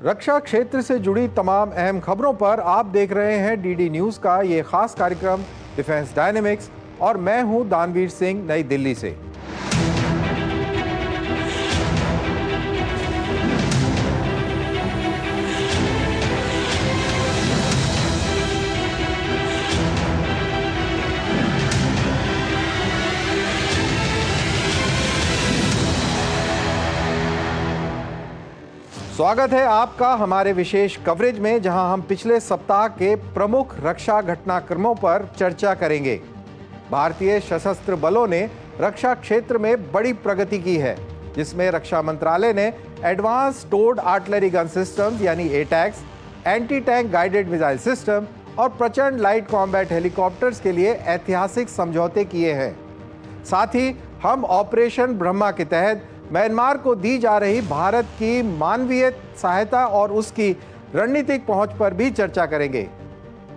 रक्षा क्षेत्र से जुड़ी तमाम अहम खबरों पर आप देख रहे हैं डीडी न्यूज का ये खास कार्यक्रम डिफेंस डायनेमिक्स और मैं हूं दानवीर सिंह नई दिल्ली से। स्वागत है आपका हमारे विशेष कवरेज में, जहां हम पिछले सप्ताह के प्रमुख रक्षा घटनाक्रमों पर चर्चा करेंगे। भारतीय सशस्त्र बलों ने रक्षा क्षेत्र में बड़ी प्रगति की है, जिसमें रक्षा मंत्रालय ने एडवांस टोर्ड आर्टिलरी गन सिस्टम्स यानी attacks, anti tank guided missile system और प्रचंड लाइट कॉम्बैट हेलीकॉप्टर्स के लिए ऐतिहासिक समझौते किए हैं। साथ ही हम ऑपरेशन ब्रह्मा के तहत म्यांमार को दी जा रही भारत की मानवीय सहायता और उसकी रणनीतिक पहुंच पर भी चर्चा करेंगे।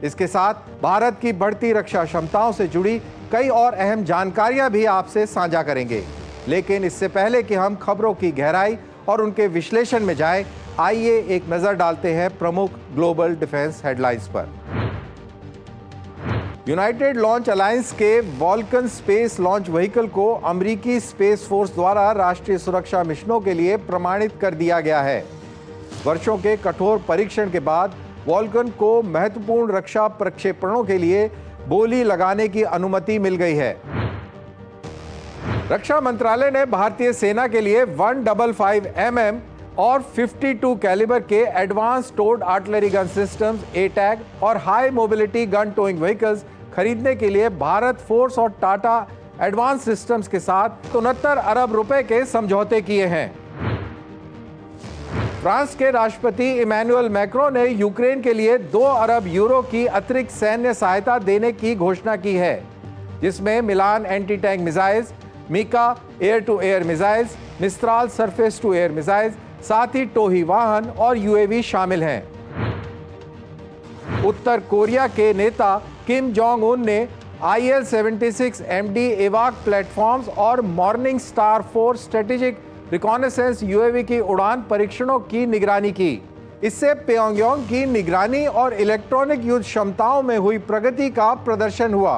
इसके साथ भारत की बढ़ती रक्षा क्षमताओं से जुड़ी कई और अहम जानकारियां भी आपसे साझा करेंगे। लेकिन इससे पहले कि हम खबरों की गहराई और उनके विश्लेषण में जाएं, आइए एक नजर डालते हैं प्रमुख ग्लोबल डिफेंस हेडलाइंस पर। यूनाइटेड लॉन्च अलायंस के वॉल्कन स्पेस लॉन्च व्हीकल को अमेरिकी स्पेस फोर्स द्वारा राष्ट्रीय सुरक्षा मिशनों के लिए प्रमाणित कर दिया गया है। वर्षों के कठोर परीक्षण के बाद वॉल्कन को महत्वपूर्ण रक्षा प्रक्षेपणों के लिए बोली लगाने की अनुमति मिल गई है। रक्षा मंत्रालय ने भारतीय सेना के लिए 155 mm और 52 कैलिबर के एडवांस टोर्ड आर्टिलरी गन सिस्टम्स, एटैक और high mobility gun towing vehicles खरीदने के लिए भारत फोर्स और टाटा एडवांस सिस्टम्स के साथ 69 अरब रुपए के समझौते किए हैं। फ्रांस के राष्ट्रपति इमैनुअल मैक्रों ने यूक्रेन के लिए 2 अरब यूरो की अतिरिक्त सैन्य सहायता देने की घोषणा की है, जिसमें Milan anti tank missiles, MICA air to air missiles, Mistral surface to air missiles, साथ ही टोही वाहन और यूएवी शामिल हैं। उत्तर कोरिया के नेता किम जोंग उन ने IL-76MD एवाक प्लेटफॉर्म्स और morning star 4 strategic reconnaissance UAV की उड़ान परीक्षणों की निगरानी की। इससे प्योंगयांग की निगरानी और इलेक्ट्रॉनिक युद्ध क्षमताओं में हुई प्रगति का प्रदर्शन हुआ।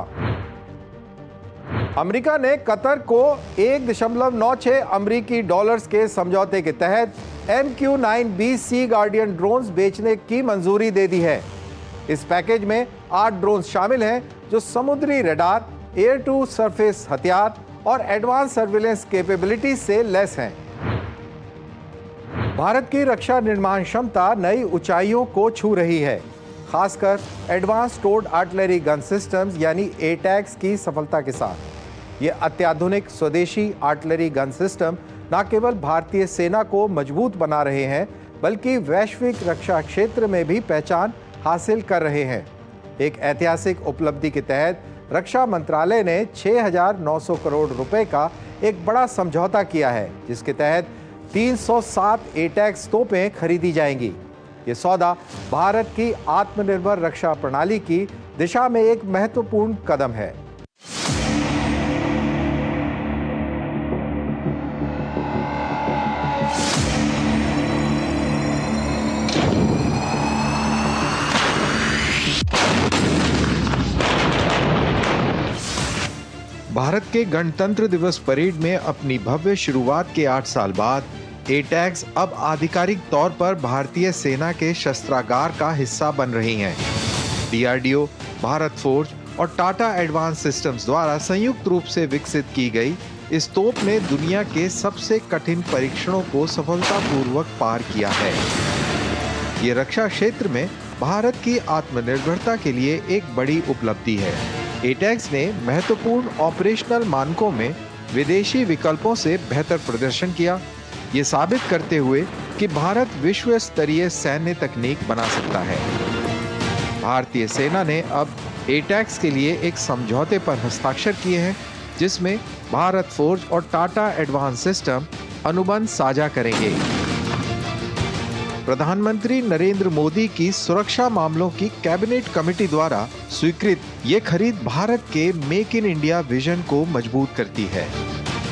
अमेरिका ने कतर को 1.96 अमेरिकी डॉलर्स के समझौते के तहत MQ-9B सी गार्डियन ड्रोन्स बेचने की मंजूरी दे दी है। इस पैकेज में 8 ड्रोन्स शामिल हैं, जो समुद्री रडार, एयर टू सरफेस हथियार और एडवांस सर्विलेंस कैपेबिलिटी से लैस हैं। भारत की रक्षा निर्माण क्षमता नई ऊंचाइयों को छू रही है, खासकर एडवांस टोर्ड आर्टिलरी गन सिस्टम्स यानी एटैक्स की सफलता के साथ। ये अत्याधुनिक स्वदेशी आर्टिलरी गन सिस्टम न केवल भारतीय सेना को मजबूत बना रहे हैं, बल्कि वैश्विक रक्षा क्षेत्र में भी पहचान हासिल कर रहे हैं। एक ऐतिहासिक उपलब्धि के तहत रक्षा मंत्रालय ने 6,900 करोड़ रुपए का एक बड़ा समझौता किया है, जिसके तहत 307 एटैक्स तोपें खरीदी जाएंगी। ये सौदा भारत की आत्मनिर्भर रक्षा प्रणाली की दिशा में एक महत्वपूर्ण कदम है। भारत के गणतंत्र दिवस परेड में अपनी भव्य शुरुआत के 8 साल बाद एटैक्स अब आधिकारिक तौर पर भारतीय सेना के शस्त्रागार का हिस्सा बन रही हैं। डीआरडीओ, भारत फोर्स और टाटा एडवांस सिस्टम्स द्वारा संयुक्त रूप से विकसित की गई इस तोप ने दुनिया के सबसे कठिन परीक्षणों को सफलतापूर्वक पार किया है। ये रक्षा क्षेत्र में भारत की आत्मनिर्भरता के लिए एक बड़ी उपलब्धि है। एटैक्स ने महत्वपूर्ण ऑपरेशनल मानकों में विदेशी विकल्पों से बेहतर प्रदर्शन किया, ये साबित करते हुए कि भारत विश्व स्तरीय सैन्य तकनीक बना सकता है। भारतीय सेना ने अब एटैक्स के लिए एक समझौते पर हस्ताक्षर किए हैं, जिसमें भारत फोर्स और टाटा एडवांस सिस्टम अनुबंध साझा करेंगे। प्रधानमंत्री नरेंद्र मोदी की सुरक्षा मामलों की कैबिनेट कमेटी द्वारा स्वीकृत ये खरीद भारत के मेक इन इंडिया विजन को मजबूत करती है।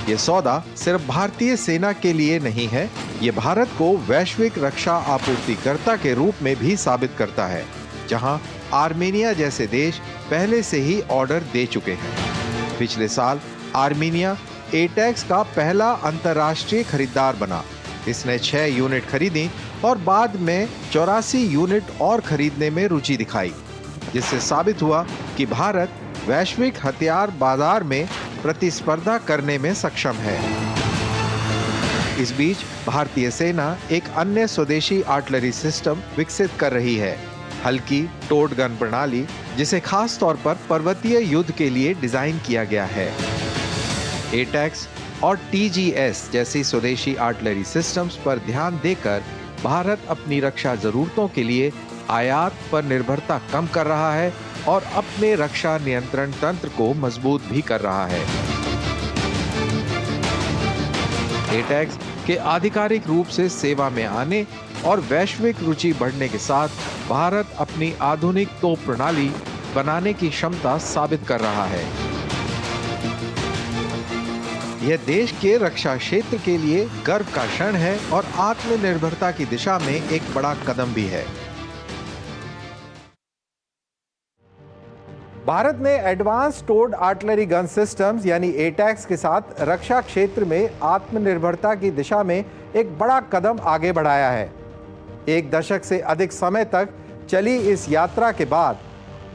ये सौदा सिर्फ भारतीय सेना के लिए नहीं है, ये भारत को वैश्विक रक्षा आपूर्तिकर्ता के रूप में भी साबित करता है, जहां आर्मेनिया जैसे देश पहले से ही ऑर्डर दे चुके हैं। पिछले साल आर्मेनिया एटैक्स का पहला अंतर्राष्ट्रीय खरीदार बना। इसने 6 यूनिट खरीदी और बाद में 84 यूनिट और खरीदने में रुचि दिखाई, जिससे साबित हुआ कि भारत वैश्विक हथियार बाजार में प्रतिस्पर्धा करने में सक्षम है। इस बीच भारतीय सेना एक अन्य स्वदेशी आर्टिलरी सिस्टम विकसित कर रही है, हल्की टोड गन प्रणाली, जिसे खास तौर पर पर्वतीय युद्ध के लिए डिजाइन किया गया है। एटैक्स और टीजीएस जैसी स्वदेशी आर्टिलरी सिस्टम्स पर ध्यान देकर भारत अपनी रक्षा जरूरतों के लिए आयात पर निर्भरता कम कर रहा है और अपने रक्षा नियंत्रण तंत्र को मजबूत भी कर रहा है। एटैक्स के आधिकारिक रूप से सेवा में आने और वैश्विक रुचि बढ़ने के साथ भारत अपनी आधुनिक तोप प्रणाली बनाने की क्षमता साबित कर रहा है। यह देश के रक्षा क्षेत्र के लिए गर्व का क्षण है और आत्मनिर्भरता की दिशा में एक बड़ा कदम भी है। भारत ने advanced towed artillery gun systems यानी एटैक्स के साथ रक्षा क्षेत्र में आत्मनिर्भरता की दिशा में एक बड़ा कदम आगे बढ़ाया है। एक दशक से अधिक समय तक चली इस यात्रा के बाद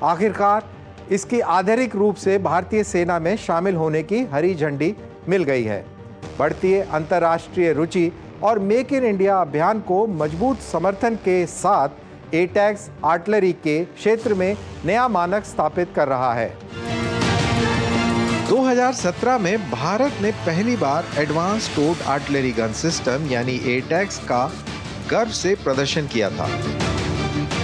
आखिरकार इसकी आधिकारिक रूप से भारतीय सेना में शामिल होने की हरी झंडी मिल गई है। बढ़ती अंतर्राष्ट्रीय रुचि और मेक इन इंडिया अभियान को मजबूत समर्थन के साथ एटैक्स आर्टिलरी के क्षेत्र में नया मानक स्थापित कर रहा है। 2017 में भारत ने पहली बार advance towed artillery gun system यानी एटैक्स का गर्व से प्रदर्शन किया था।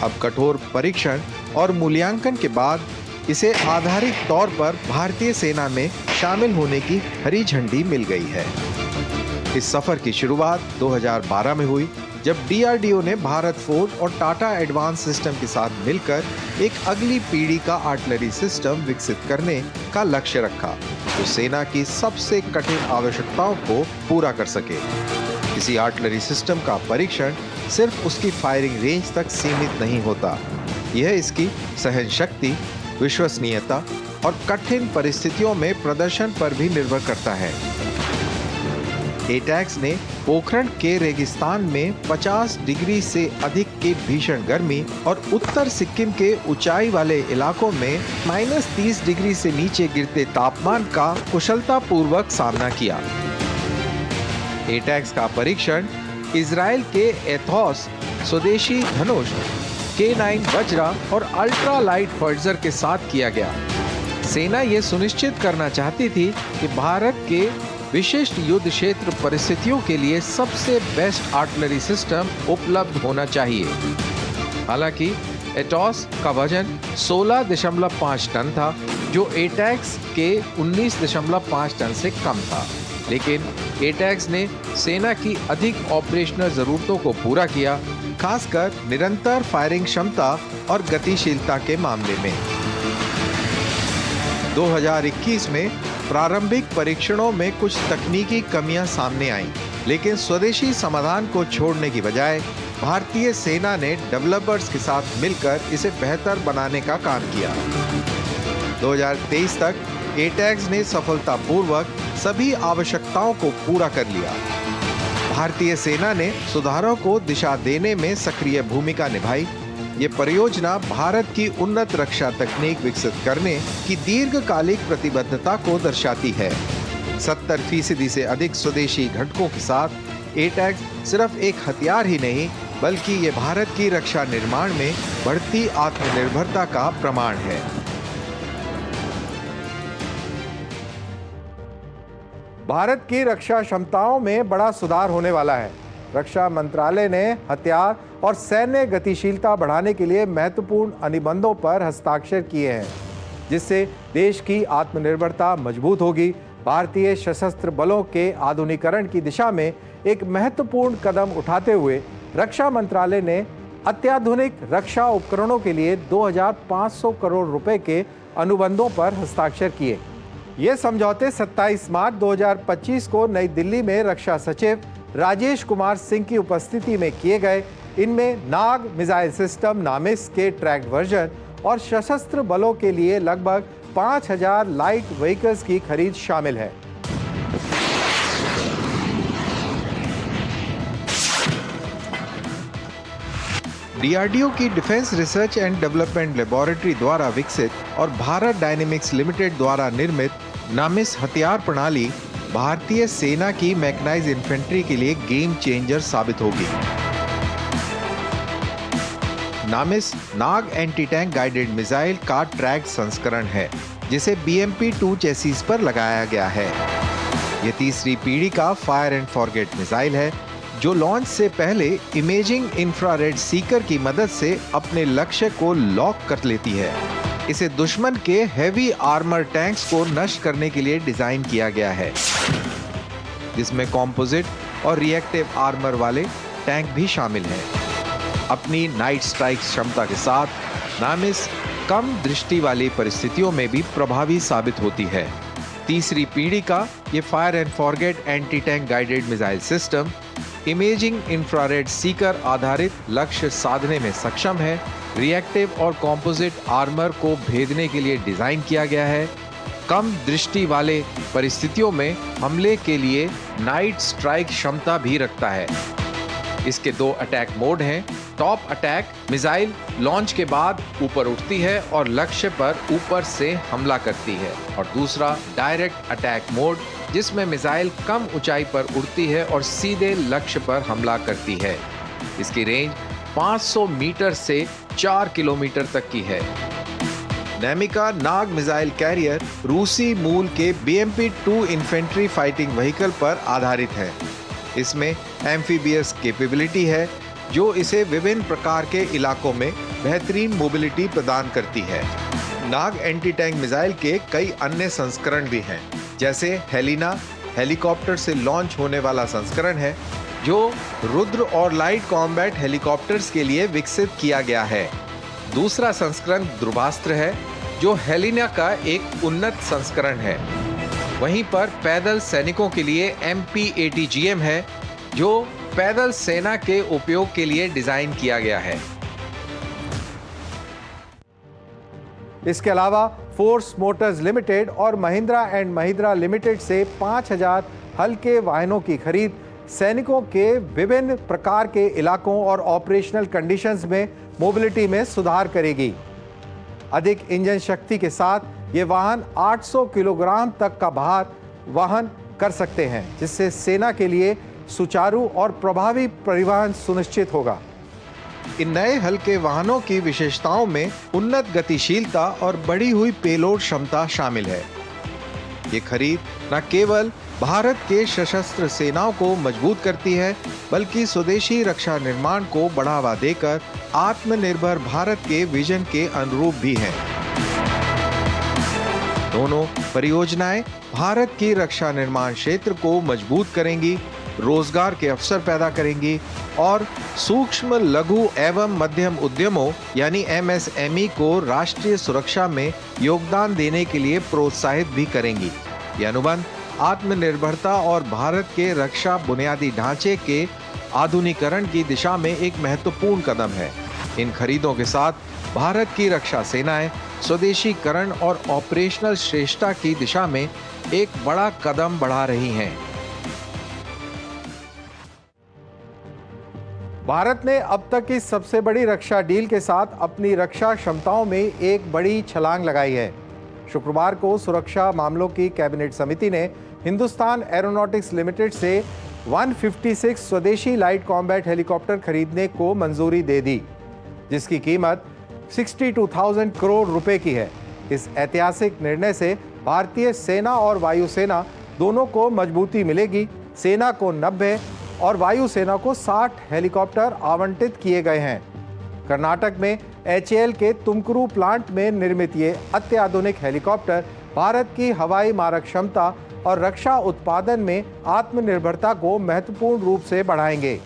अब कठोर परीक्षण और मूल्यांकन के बाद इसे आधारिक तौर पर भारतीय सेना में शामिल होने की हरी झंडी मिल गई है। इस सफर की शुरुआत 2012 में हुई, जब डीआरडीओ ने भारत फोर्ज और टाटा एडवांस सिस्टम के साथ मिलकर एक अगली पीढ़ी का आर्टिलरी सिस्टम विकसित करने का लक्ष्य रखा, जो सेना की सबसे कठिन आवश्यकताओं को पूरा कर सके। किसी आर्टिलरी सिस्टम का परीक्षण सिर्फ उसकी फायरिंग रेंज तक सीमित नहीं होता, यह इसकी सहन शक्ति, विश्वसनीयता और कठिन परिस्थितियों में प्रदर्शन पर भी निर्भर करता है। एटैक्स ने पोखरण के रेगिस्तान में 50 डिग्री से अधिक की भीषण गर्मी और उत्तर सिक्किम के ऊंचाई वाले इलाकों में -30 डिग्री से नीचे गिरते तापमान का कुशलतापूर्वक सामना किया। एटैक्स का परीक्षण इजराइल के एथोस स्वदेशी धनुष K9 वज्रा और अल्ट्रा लाइट होवित्जर के साथ किया गया। सेना ये सुनिश्चित करना चाहती थी कि भारत के विशिष्ट युद्ध क्षेत्र परिस्थितियों के लिए सबसे बेस्ट आर्टिलरी सिस्टम उपलब्ध होना चाहिए। हालांकि एटोस का वजन 16.5 टन था, जो एटैक्स के 19.5 टन से कम था, लेकिन एटैक्स ने सेना की अधिक ऑपरेशनल जरूरतों को पूरा किया, खासकर निरंतर फायरिंग क्षमता और गतिशीलता के मामले में। 2021 में प्रारंभिक परीक्षणों में कुछ तकनीकी कमियां सामने आईं, लेकिन स्वदेशी समाधान को छोड़ने की बजाय भारतीय सेना ने डेवलपर्स के साथ मिलकर इसे बेहतर बनाने का काम किया। 2023 तक एटैक्स ने सफलतापूर्वक सभी आवश्यकताओं को पूरा कर लिया। भारतीय सेना ने सुधारों को दिशा देने में सक्रिय भूमिका निभाई। ये परियोजना भारत की उन्नत रक्षा तकनीक विकसित करने की दीर्घकालिक प्रतिबद्धता को दर्शाती है। 70% से अधिक स्वदेशी घटकों के साथ एटैक्स सिर्फ एक हथियार ही नहीं, बल्कि ये भारत की रक्षा निर्माण में बढ़ती आत्मनिर्भरता का प्रमाण है। भारत की रक्षा क्षमताओं में बड़ा सुधार होने वाला है। रक्षा मंत्रालय ने हथियार और सैन्य गतिशीलता बढ़ाने के लिए महत्वपूर्ण अनुबंधों पर हस्ताक्षर किए हैं, जिससे देश की आत्मनिर्भरता मजबूत होगी। भारतीय सशस्त्र बलों के आधुनिकीकरण की दिशा में एक महत्वपूर्ण कदम उठाते हुए रक्षा मंत्रालय ने अत्याधुनिक रक्षा उपकरणों के लिए 2500 करोड़ रुपए के अनुबंधों पर हस्ताक्षर किए। ये समझौते 27 मार्च 2025 को नई दिल्ली में रक्षा सचिव राजेश कुमार सिंह की उपस्थिति में किए गए। इनमें नाग मिसाइल सिस्टम नामिस के ट्रैक्ड वर्जन और सशस्त्र बलों के लिए लगभग 5000 लाइट व्हीकल्स की खरीद शामिल है। डीआरडीओ की defence research and development laboratory द्वारा विकसित और भारत डायनेमिक्स लिमिटेड द्वारा निर्मित नामिस हथियार प्रणाली भारतीय सेना की मैकेनाइज्ड इन्फेंट्री के लिए गेम चेंजर साबित होगी। नामिस नाग एंटी टैंक गाइडेड मिसाइल का ट्रैक्ड संस्करण है, जिसे BMP-2 चेसिस पर लगाया गया है। यह तीसरी पीढ़ी का फायर एंड फॉरगेट मिसाइल है, जो लॉन्च से पहले इमेजिंग इंफ्रारेड सीकर की मदद से अपने लक्ष्य को लॉक कर लेती है। इसे दुश्मन के हेवी आर्मर टैंक्स को नष्ट करने के लिए डिजाइन किया गया है, जिसमें कॉम्पोजिट और रिएक्टिव आर्मर वाले टैंक भी शामिल हैं। अपनी नाइट स्ट्राइक क्षमता के साथ नामिस कम दृष्टि वाली परिस्थितियों में भी प्रभावी साबित होती है। तीसरी पीढ़ी का ये fire and forget anti tank guided missile system imaging infrared Sikar आधारित लक्ष्य साधने में सक्षम है, रिएक्टिव और कॉम्पोजिट आर्मर को भेदने के लिए डिजाइन किया गया है, कम दृष्टि वाले परिस्थितियों में हमले के लिए नाइट स्ट्राइक क्षमता भी रखता है। इसके 2 अटैक मोड हैं। टॉप अटैक मिसाइल लॉन्च के बाद ऊपर उठती है और लक्ष्य पर ऊपर से हमला करती है, और दूसरा डायरेक्ट अटैक मोड, जिसमें मिसाइल कम ऊंचाई पर उड़ती है और सीधे लक्ष्य पर हमला करती है। इसकी रेंज 500 मीटर से 4 किलोमीटर तक की है। नैमिका नाग मिसाइल कैरियर रूसी मूल के BMP-2 इन्फेंट्री फाइटिंग व्हीकल पर आधारित है। इसमें एम्फीबियस कैपेबिलिटी है, जो इसे विभिन्न प्रकार के इलाकों में बेहतरीन मोबिलिटी प्रदान करती है। नाग एंटी टैंक मिसाइल के कई अन्य संस्करण भी हैं, जैसे हेलिना हेलीकॉप्टर से लॉन्च होने वाला संस्करण है, जो रुद्र और लाइट कॉम्बैट हेलीकॉप्टर्स के लिए विकसित किया गया है। दूसरा संस्करण ध्रुवास्त्र है, जो हेलिना का एक उन्नत संस्करण है। वहीं पर पैदल सैनिकों के लिए MP-80GM है, जो पैदल सेना के उपयोग के लिए डिजाइन किया गया है। इसके अलावा फोर्स मोटर्स लिमिटेड और महिंद्रा एंड महिंद्रा लिमिटेड से 5000 हल्के वाहनों की खरीद सैनिकों के विभिन्न प्रकार के इलाकों और ऑपरेशनल कंडीशंस में मोबिलिटी में सुधार करेगी। अधिक इंजन शक्ति के साथ ये वाहन 800 किलोग्राम तक का भार वहन कर सकते हैं, जिससे सेना के लिए सुचारू और प्रभावी परिवहन सुनिश्चित होगा। इन नए हल्के वाहनों की विशेषताओं में उन्नत गतिशीलता और बढ़ी हुई पेलोड क्षमता शामिल है। ये खरीद न केवल भारत के सशस्त्र सेनाओं को मजबूत करती है, बल्कि स्वदेशी रक्षा निर्माण को बढ़ावा देकर आत्मनिर्भर भारत के विजन के अनुरूप भी है। दोनों परियोजनाएं भारत की रक्षा निर्माण क्षेत्र को मजबूत करेंगी, रोजगार के अवसर पैदा करेंगी और सूक्ष्म लघु एवं मध्यम उद्यमों यानी MSME को राष्ट्रीय सुरक्षा में योगदान देने के लिए प्रोत्साहित भी करेंगी। ये अनुबंध आत्मनिर्भरता और भारत के रक्षा बुनियादी ढांचे के आधुनिकीकरण की दिशा में एक महत्वपूर्ण कदम है। इन खरीदों के साथ भारत की रक्षा सेनाएं स्वदेशीकरण और ऑपरेशनल श्रेष्ठता की दिशा में एक बड़ा कदम बढ़ा रही हैं। भारत ने अब तक की सबसे बड़ी रक्षा डील के साथ अपनी रक्षा क्षमताओं में एक बड़ी छलांग लगाई है। शुक्रवार को सुरक्षा मामलों की कैबिनेट समिति ने हिंदुस्तान एरोनॉटिक्स लिमिटेड से 156 स्वदेशी लाइट कॉम्बैट हेलीकॉप्टर खरीदने को मंजूरी दे दी, जिसकी कीमत 62,000 करोड़ रुपए की है। इस ऐतिहासिक निर्णय से भारतीय सेना और वायुसेना दोनों को मजबूती मिलेगी। सेना को 90 और वायुसेना को 60 हेलीकॉप्टर आवंटित किए गए हैं। कर्नाटक में HAL के तुमकुरू प्लांट में निर्मित ये अत्याधुनिक हेलीकॉप्टर भारत की हवाई मारक क्षमता और रक्षा उत्पादन में आत्मनिर्भरता को महत्वपूर्ण रूप से बढ़ाएंगे।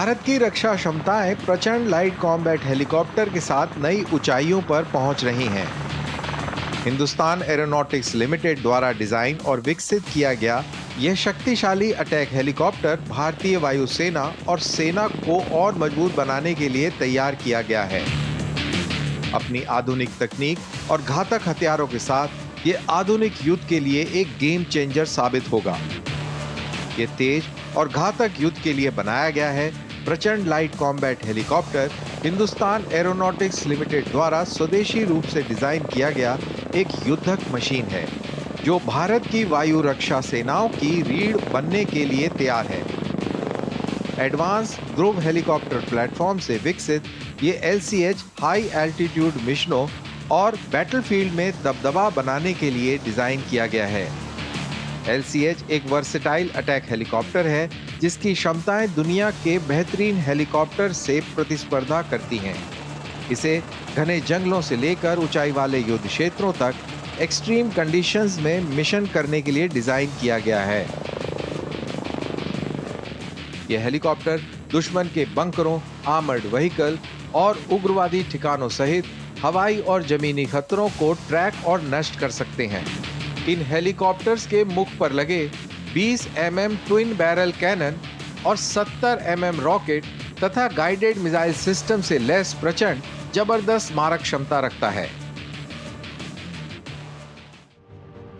भारत की रक्षा क्षमताएं प्रचंड लाइट कॉम्बैट हेलीकॉप्टर के साथ नई ऊंचाइयों पर पहुंच रही हैं। हिंदुस्तान एरोनॉटिक्स लिमिटेड द्वारा डिजाइन और विकसित किया गया यह शक्तिशाली अटैक हेलीकॉप्टर भारतीय वायुसेना और सेना को और मजबूत बनाने के लिए तैयार किया गया है। अपनी आधुनिक तकनीक और घातक हथियारों के साथ ये आधुनिक युद्ध के लिए एक गेम चेंजर साबित होगा। ये तेज और घातक युद्ध के लिए बनाया गया है। प्रचंड light combat helicopter Hindustan aeronautics limited द्वारा स्वदेशी रूप से डिजाइन किया गया एक युद्धक मशीन है जो भारत की वायु रक्षा सेनाओं की रीढ़ बनने के लिए तैयार है। एडवांस ध्रुव हेलीकॉप्टर प्लेटफॉर्म से विकसित ये LCH हाई एल्टीट्यूड मिशनों और बैटलफील्ड में दबदबा बनाने के लिए डिजाइन किया गया है। LCH एक वर्सेटाइल अटैक हेलीकॉप्टर है जिसकी क्षमताएं दुनिया के बेहतरीन हेलीकॉप्टर से प्रतिस्पर्धा करती हैं। इसे घने जंगलों से लेकर ऊंचाई वाले युद्ध क्षेत्रों तक एक्सट्रीम कंडीशंस में मिशन करने के लिए डिजाइन किया गया है। यह हेलीकॉप्टर दुश्मन के बंकरों, आर्मर्ड व्हीकल और उग्रवादी ठिकानों सहित हवाई और जमीनी खतरों को ट्रैक और नष्ट कर सकते हैं। इन हेलीकॉप्टर्स के मुख पर लगे 20 mm ट्विन बैरल कैनन और 70 mm रॉकेट तथा गाइडेड मिसाइल सिस्टम से लैस प्रचंड जबरदस्त मारक क्षमता रखता है।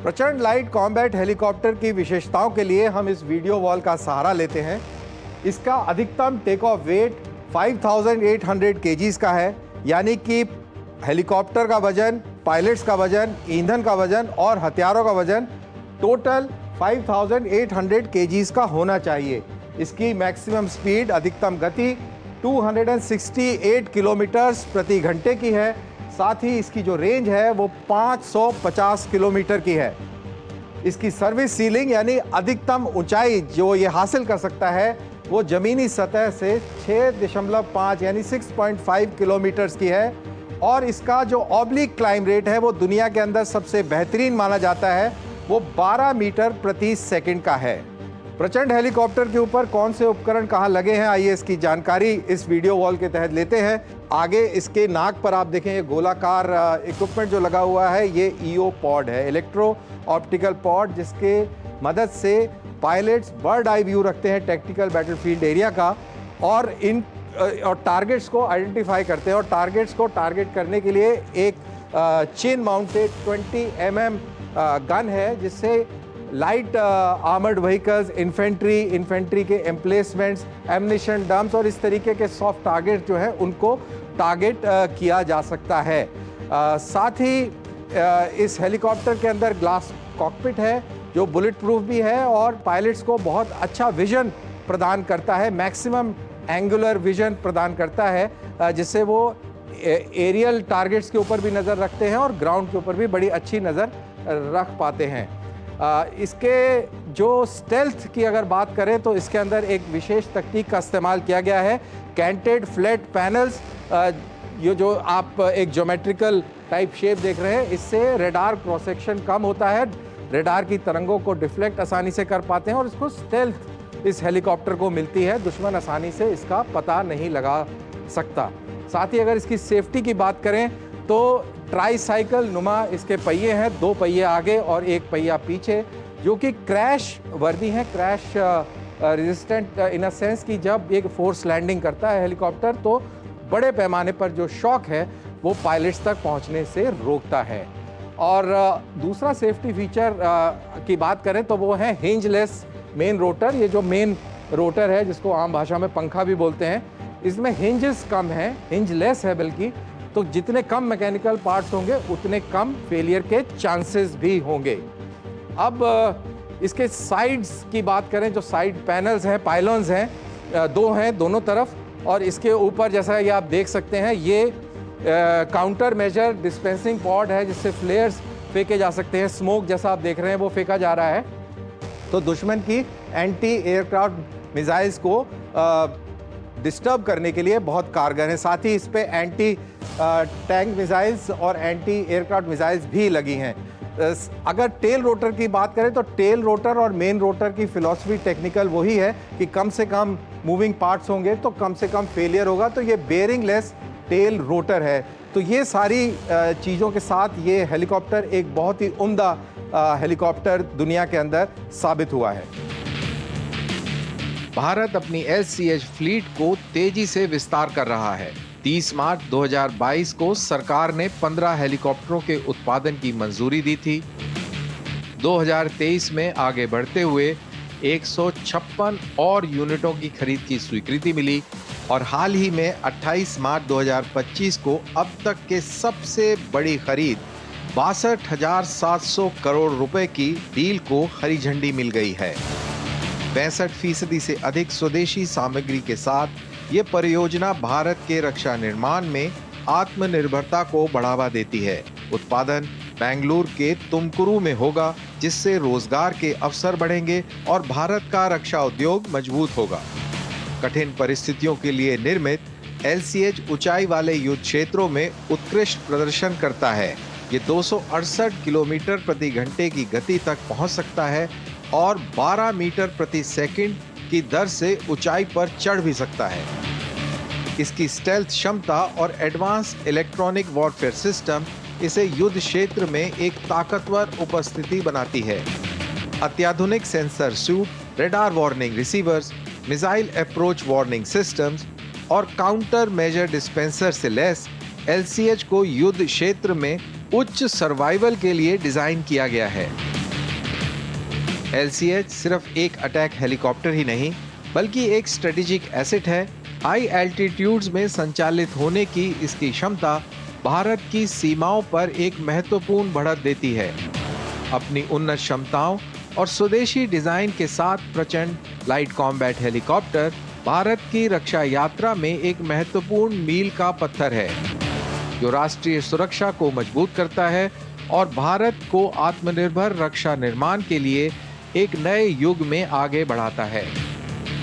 प्रचंड लाइट कॉम्बैट हेलीकॉप्टर की विशेषताओं के लिए हम इस वीडियो वॉल का सहारा लेते हैं। इसका अधिकतम टेक ऑफ वेट 5800 kgs का है, यानी कि हेलीकॉप्टर का वजन, पायलट्स का वजन, ईंधन का वजन और हथियारों का वजन टोटल 5800 kgs का होना चाहिए। इसकी मैक्सिमम स्पीड, अधिकतम गति 268 किलोमीटर प्रति घंटे की है। साथ ही इसकी जो रेंज है वो 550 किलोमीटर की है। इसकी सर्विस सीलिंग यानी अधिकतम ऊंचाई जो ये हासिल कर सकता है वो जमीनी सतह से 6.5 यानी 6.5 किलोमीटर की है और इसका जो ऑब्लिक क्लाइम रेट है वो दुनिया के अंदर सबसे बेहतरीन माना जाता है, वो 12 मीटर प्रति सेकंड का है। प्रचंड हेलीकॉप्टर के ऊपर कौन से उपकरण कहाँ लगे हैं, आइए इसकी जानकारी इस वीडियो वॉल के तहत लेते हैं। आगे इसके नाक पर आप देखें ये गोलाकार इक्विपमेंट जो लगा हुआ है ये EO पॉड है, इलेक्ट्रो ऑप्टिकल पॉड, जिसके मदद से पायलट्स बर्ड आई व्यू रखते हैं टैक्टिकल बैटलफील्ड एरिया का और टारगेट्स को आइडेंटिफाई करते हैं और टारगेट्स को टारगेट करने के लिए एक चेन माउंटेड 20 mm गन है जिससे लाइट आर्मर्ड व्हीकल्स, इन्फेंट्री के एम्प्लेसमेंट्स, एम्यूनिशन डम्प्स और इस तरीके के सॉफ्ट टारगेट जो है उनको टारगेट किया जा सकता है। साथ ही इस हेलीकॉप्टर के अंदर ग्लास कॉकपिट है जो बुलेट प्रूफ भी है और पायलट्स को बहुत अच्छा विजन प्रदान करता है, मैक्सिमम एंगुलर विजन प्रदान करता है जिससे वो एरियल टारगेट्स के ऊपर भी नज़र रखते हैं और ग्राउंड के ऊपर भी बड़ी अच्छी नज़र रख पाते हैं। इसके जो स्टेल्थ की अगर बात करें तो इसके अंदर एक विशेष तकनीक का इस्तेमाल किया गया है, कैंटेड फ्लैट पैनल्स। ये जो आप एक ज्योमेट्रिकल टाइप शेप देख रहे हैं, इससे रेडार क्रॉस सेक्शन कम होता है, रेडार की तरंगों को डिफ्लेक्ट आसानी से कर पाते हैं और इसको स्टेल्थ इस हेलीकॉप्टर को मिलती है, दुश्मन आसानी से इसका पता नहीं लगा सकता। साथ ही अगर इसकी सेफ्टी की बात करें तो ट्राईसाइकिल नुमा इसके पहिए हैं, 2 पहिए आगे और 1 पहिया पीछे, जो कि क्रैश वर्दी हैं, crash resistant in a sense कि जब एक फोर्स लैंडिंग करता है हेलीकॉप्टर तो बड़े पैमाने पर जो शॉक है वो पायलट्स तक पहुंचने से रोकता है। और दूसरा सेफ्टी फीचर की बात करें तो वो है हिंजलेस मेन रोटर। ये जो मेन रोटर है जिसको आम भाषा में पंखा भी बोलते हैं, इसमें हिंजेस कम हैं, हिंजलेस है बल्कि, तो जितने कम मैकेनिकल पार्ट्स होंगे उतने कम फेलियर के चांसेस भी होंगे। अब इसके साइड्स की बात करें, जो साइड पैनल्स हैं, पाइलॉन्स हैं, 2 हैं दोनों तरफ और इसके ऊपर जैसा ये आप देख सकते हैं ये काउंटर मेजर डिस्पेंसिंग पॉड है जिससे फ्लेयर्स फेंके जा सकते हैं। स्मोक जैसा आप देख रहे हैं वो फेंका जा रहा है तो दुश्मन की एंटी एयरक्राफ्ट मिसाइल्स को डिस्टर्ब करने के लिए बहुत कारगर है। साथ ही इस पे एंटी टैंक मिसाइल्स और एंटी एयरक्राफ्ट मिसाइल्स भी लगी हैं। अगर टेल रोटर की बात करें तो टेल रोटर और मेन रोटर की फिलॉसफी टेक्निकल वही है कि कम से कम मूविंग पार्ट्स होंगे तो कम से कम फेलियर होगा, तो ये बेयरिंग लेस टेल रोटर है। तो ये सारी चीज़ों के साथ ये हेलीकॉप्टर एक बहुत ही उम्दा हेलीकॉप्टर दुनिया के अंदर साबित हुआ है। भारत अपनी LCH फ्लीट को तेजी से विस्तार कर रहा है। 30 मार्च 2022 को सरकार ने 15 हेलीकॉप्टरों के उत्पादन की मंजूरी दी थी। 2023 में आगे बढ़ते हुए 156 और यूनिटों की खरीद की स्वीकृति मिली और हाल ही में 28 मार्च 2025 को अब तक के सबसे बड़ी खरीद 62,700 करोड़ रुपए की डील को हरी झंडी मिल गई है। 65% से अधिक स्वदेशी सामग्री के साथ ये परियोजना भारत के रक्षा निर्माण में आत्मनिर्भरता को बढ़ावा देती है। उत्पादन बेंगलुरु के तुमकुरू में होगा, जिससे रोजगार के अवसर बढ़ेंगे और भारत का रक्षा उद्योग मजबूत होगा। कठिन परिस्थितियों के लिए निर्मित LCH ऊंचाई वाले युद्ध क्षेत्रों में उत्कृष्ट प्रदर्शन करता है। ये 268 किलोमीटर प्रति घंटे की गति तक पहुंच सकता है और 12 मीटर प्रति सेकंड की दर से ऊंचाई पर चढ़ भी सकता है। इसकी स्टेल्थ क्षमता और एडवांस इलेक्ट्रॉनिक वॉरफेयर सिस्टम इसे युद्ध क्षेत्र में एक ताकतवर उपस्थिति बनाती है। अत्याधुनिक sensor suite, radar warning receivers, missile approach warning systems और काउंटर मेजर डिस्पेंसर से लैस LCH को युद्ध क्षेत्र में उच्च सर्वाइवल के लिए डिजाइन किया गया है। LCH सिर्फ एक अटैक हेलीकॉप्टर ही नहीं, बल्कि एक स्ट्रेटेजिक एसेट है। हाई एल्टीट्यूड्स में संचालित होने की इसकी क्षमता भारत की सीमाओं पर एक महत्वपूर्ण बढ़त देती है। अपनी उन्नत क्षमताओं और स्वदेशी डिजाइन के साथ प्रचंड लाइट कॉम्बैट हेलीकॉप्टर भारत की रक्षा यात्रा में एक महत्वपूर्ण मील का पत्थर है, जो राष्ट्रीय सुरक्षा को मजबूत करता है और भारत को आत्मनिर्भर रक्षा निर्माण के लिए एक नए युग में आगे बढ़ाता है।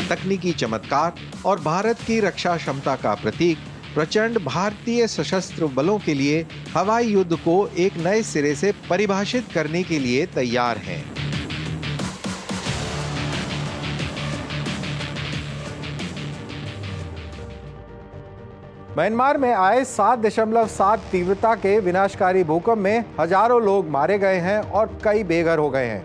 तकनीकी चमत्कार और भारत की रक्षा क्षमता का प्रतीक प्रचंड भारतीय सशस्त्र बलों के लिए हवाई युद्ध को एक नए सिरे से परिभाषित करने के लिए तैयार हैं। म्यांमार में आए 7.7 तीव्रता के विनाशकारी भूकंप में हजारों लोग मारे गए हैं और कई बेघर हो गए हैं।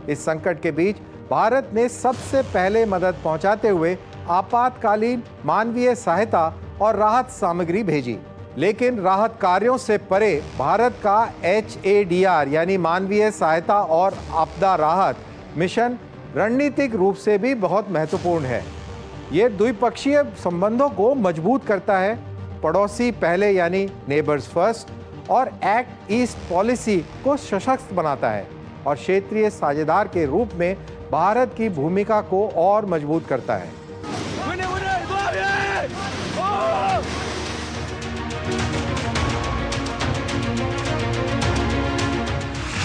इस संकट के बीच भारत ने सबसे पहले मदद पहुंचाते हुए आपातकालीन मानवीय सहायता और राहत सामग्री भेजी। लेकिन राहत कार्यों से परे भारत का HADR यानी मानवीय सहायता और आपदा राहत मिशन रणनीतिक रूप से भी बहुत महत्वपूर्ण है। ये द्विपक्षीय संबंधों को मजबूत करता है, पड़ोसी पहले यानी नेबर्स फर्स्ट और एक्ट ईस्ट पॉलिसी को सशक्त बनाता है और क्षेत्रीय साझेदार के रूप में भारत की भूमिका को और मजबूत करता है।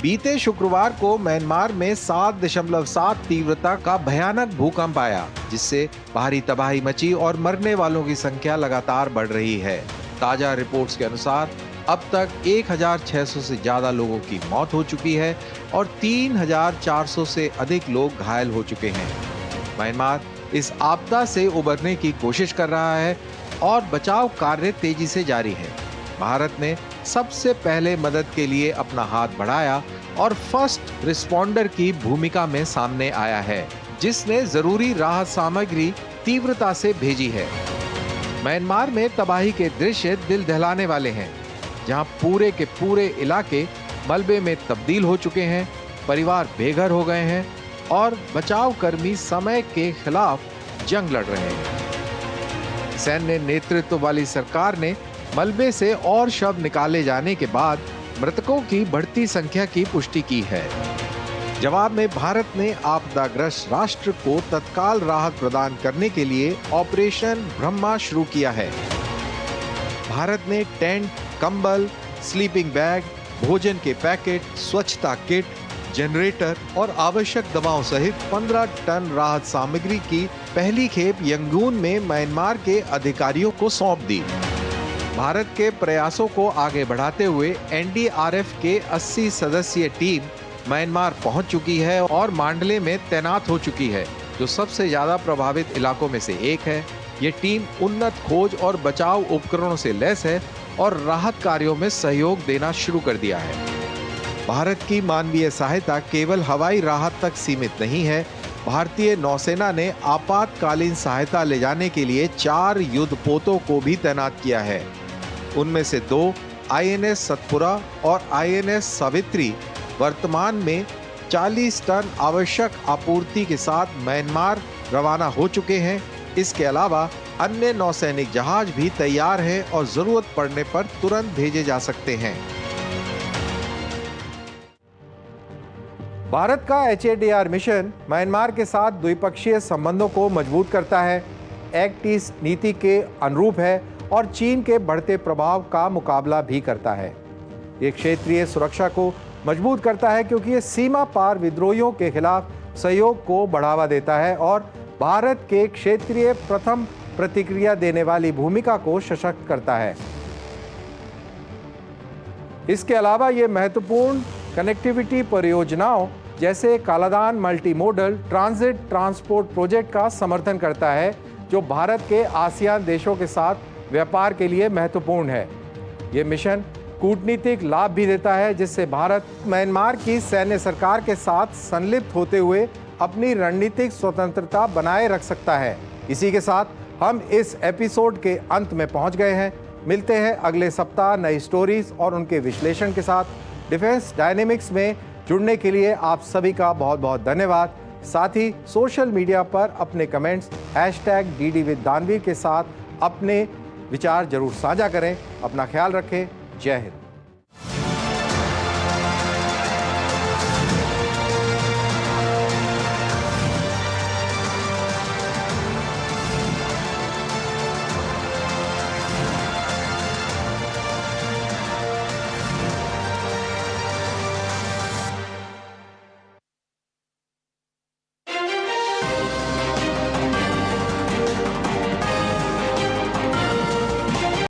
बीते शुक्रवार को म्यांमार में 7.7 तीव्रता का भयानक भूकंप आया, जिससे भारी तबाही मची और मरने वालों की संख्या लगातार बढ़ रही है। ताजा रिपोर्ट्स के अनुसार अब तक 1,600 से ज्यादा लोगों की मौत हो चुकी है और 3,400 से अधिक लोग घायल हो चुके हैं। म्यांमार इस आपदा से उबरने की कोशिश कर रहा है और बचाव कार्य तेजी से जारी है। भारत ने सबसे पहले मदद के लिए अपना हाथ बढ़ाया और फर्स्ट रिस्पॉन्डर की भूमिका में सामने आया है, जिसने जरूरी राहत सामग्री तीव्रता से भेजी है। म्यांमार में तबाही के दृश्य दिल दहलाने वाले हैं, जहां पूरे के पूरे इलाके मलबे में तब्दील हो चुके हैं, परिवार बेघर हो गए हैं और बचाव कर्मी समय के खिलाफ जंग लड़ रहे हैं। सैन्य नेतृत्व वाली सरकार ने मलबे से और शव निकाले जाने के बाद मृतकों की बढ़ती संख्या की पुष्टि की है। जवाब में भारत ने आपदाग्रस्त राष्ट्र को तत्काल राहत प्रदान करने के लिए ऑपरेशन ब्रह्मा शुरू किया है। भारत ने टेंट, कंबल, स्लीपिंग बैग, भोजन के पैकेट, स्वच्छता किट, जनरेटर और आवश्यक दवाओं सहित 15 टन राहत सामग्री की पहली खेप यंगून में म्यांमार के अधिकारियों को सौंप दी। भारत के प्रयासों को आगे बढ़ाते हुए एनडीआरएफ के 80 सदस्यीय टीम म्यांमार पहुंच चुकी है और मांडले में तैनात हो चुकी है, जो सबसे ज्यादा प्रभावित इलाकों में से एक है। ये टीम उन्नत खोज और बचाव उपकरणों से लैस है और राहत कार्यों में सहयोग देना शुरू कर दिया है। भारत की मानवीय सहायता केवल हवाई राहत तक सीमित नहीं है। भारतीय नौसेना ने आपातकालीन सहायता ले जाने के लिए 4 युद्धपोतों को भी तैनात किया है। उनमें से 2 आईएनएस सतपुरा और आईएनएस सावित्री वर्तमान में 40 टन आवश्यक आपूर्ति के साथ म्यांमार रवाना हो चुके हैं। इसके अलावा अन्य नौसैनिक जहाज भी तैयार हैं और जरूरत पड़ने पर तुरंत भेजे जा सकते हैं। भारत का HADR मिशन म्यांमार के साथ द्विपक्षीय संबंधों को मजबूत करता है, एक्ट ईस्ट नीति के अनुरूप है और चीन के बढ़ते प्रभाव का मुकाबला भी करता है। ये क्षेत्रीय सुरक्षा को मजबूत करता है क्योंकि ये सीमा पार विद्रोहियों के खिलाफ सहयोग को बढ़ावा देता है और भारत के क्षेत्रीय प्रथम प्रतिक्रिया देने वाली भूमिका को सशक्त करता है। इसके अलावा ये महत्वपूर्ण कनेक्टिविटी परियोजनाओं जैसे Kaladan multi modal transit transport project का समर्थन करता है, जो भारत के आसियान देशों के साथ व्यापार के लिए महत्वपूर्ण है। ये मिशन कूटनीतिक लाभ भी देता है, जिससे भारत म्यांमार की सैन्य सरकार के साथ संलिप्त होते हुए अपनी रणनीतिक स्वतंत्रता बनाए रख सकता है। इसी के साथ हम इस एपिसोड के अंत में पहुंच गए हैं। मिलते हैं अगले सप्ताह नई स्टोरीज और उनके विश्लेषण के साथ। डिफेंस डायनेमिक्स में जुड़ने के लिए आप सभी का बहुत बहुत धन्यवाद। साथ ही सोशल मीडिया पर अपने कमेंट्स #DD with दानवीर के साथ अपने विचार जरूर साझा करें। अपना ख्याल रखें। जय हिंद।